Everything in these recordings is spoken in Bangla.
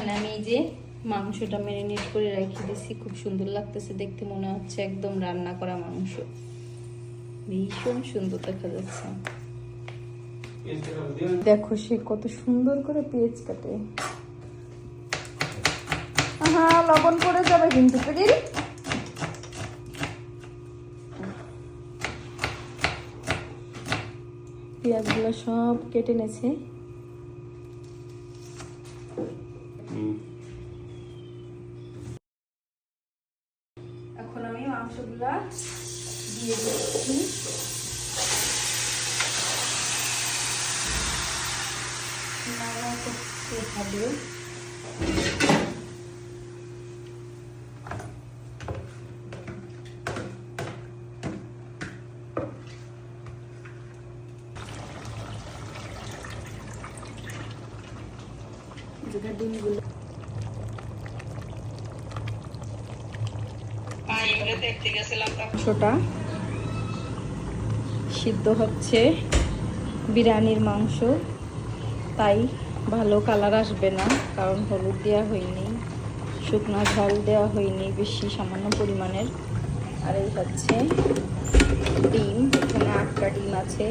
এখানে আমি এই যে মাংসটা ম্যারিনেট করে রেখে দিয়েছি, খুব সুন্দর লাগতেছে দেখতে, মনে হচ্ছে একদম রান্না করা মাংস, ভীষণ সুন্দর দেখা যাচ্ছে। দেখো সে কত সুন্দর করে পেঁয়াজ কাটে। হ্যাঁ, লবণ পড়ে যাবে কিন্তু। পেঁয়াজগুলো সব কেটে নেছে। এখন আমি মাংসগুলা দিয়ে দিচ্ছি। ভালো ডিমগুলো মাংসটা সিদ্ধ হচ্ছে, বিরিয়ানির মাংস, তাই ভালো কালার আসবে না, কারণ হলুদ দেওয়া হয়নি, শুকনো ঝাল দেওয়া হয়নি বেশি, সামান্য পরিমাণের। আর এই হচ্ছে ডিম, এখানে 8টা ডিম আছে,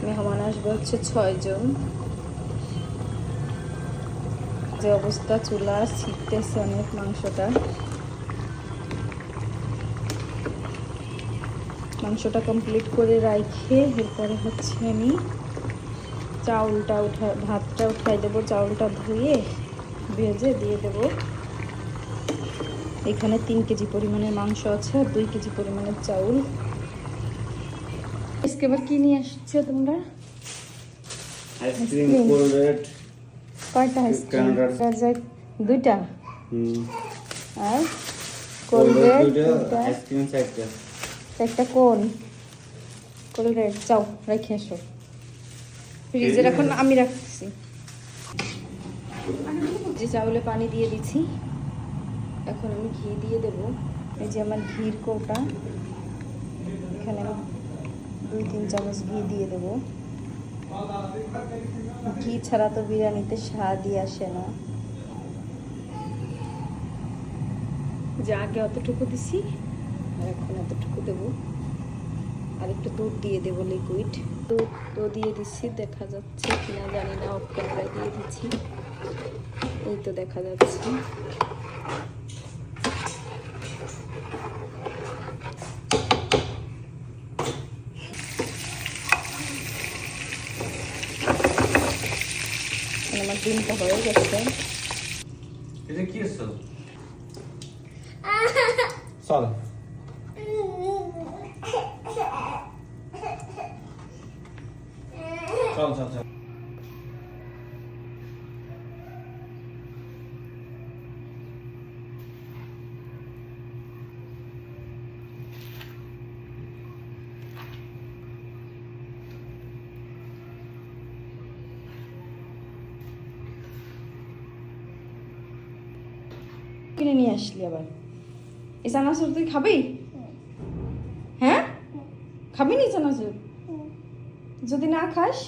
মেহমান আসবে হচ্ছে 6 জন। যে অবস্থা, চুলা ছিটতেছে অনেক মাংসটা কমপ্লিট করে রাখে এরপরে হচ্ছে আমি ভাতটা উঠাই দেবো, চাউলটা ধুয়ে ভেজে দিয়ে দেব। এখানে 3 কেজি পরিমাণের মাংস আছে আর 2 কেজি পরিমাণের চাউল। আজকে আবার কি নিয়ে আসছো তোমরা? Ice cream, Colgate. কয়টা আইসক্রিম? 2টা। আর কোলগেট 2টা, আইসক্রিম 4টা। একটা কোন কোলগেট চাও রেখে এসো ফ্রিজে, এখন আমি রাখছি। যে চাউলে পানি দিয়ে দিচ্ছি, এখন আমি ঘি দিয়ে দেব। এই যে আমার ঘির কৌটা, এখানে আমি 2-3 চামচ ঘি দিয়ে দেব। ঘি ছাড়া তো বিরিয়ানিতে স্বাদই আসে না। যে আগে অতটুকু দিছি আর এখন এতটুকু দেবো। আর একটু দুধ দিয়ে দেবো, লিকুইড দুধ তো দিয়ে দিচ্ছি, দেখা যাচ্ছে কিনা জানি না, অফ ক্যামেরায় দিয়ে দিচ্ছি, এই তো দেখা যাচ্ছে। আমার ডিমটা হয়ে গেছে। এটা কি আছে? চল চল চল চল। কিনে নিয়ে আসলি আবার? এই চানাচুর তুই খাবি? হ্যাঁ, খাবি নি চানাচুর? যদি না খাস,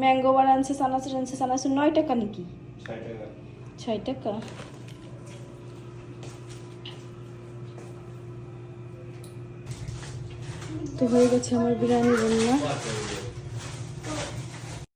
ম্যাঙ্গোবার আনছে, চানাচুর আনছে। চানাচুর 9 টাকা নাকি? 6 টাকা। 6 টাকা। তো হয়ে গেছে আমার বিরিয়ানি রান্না।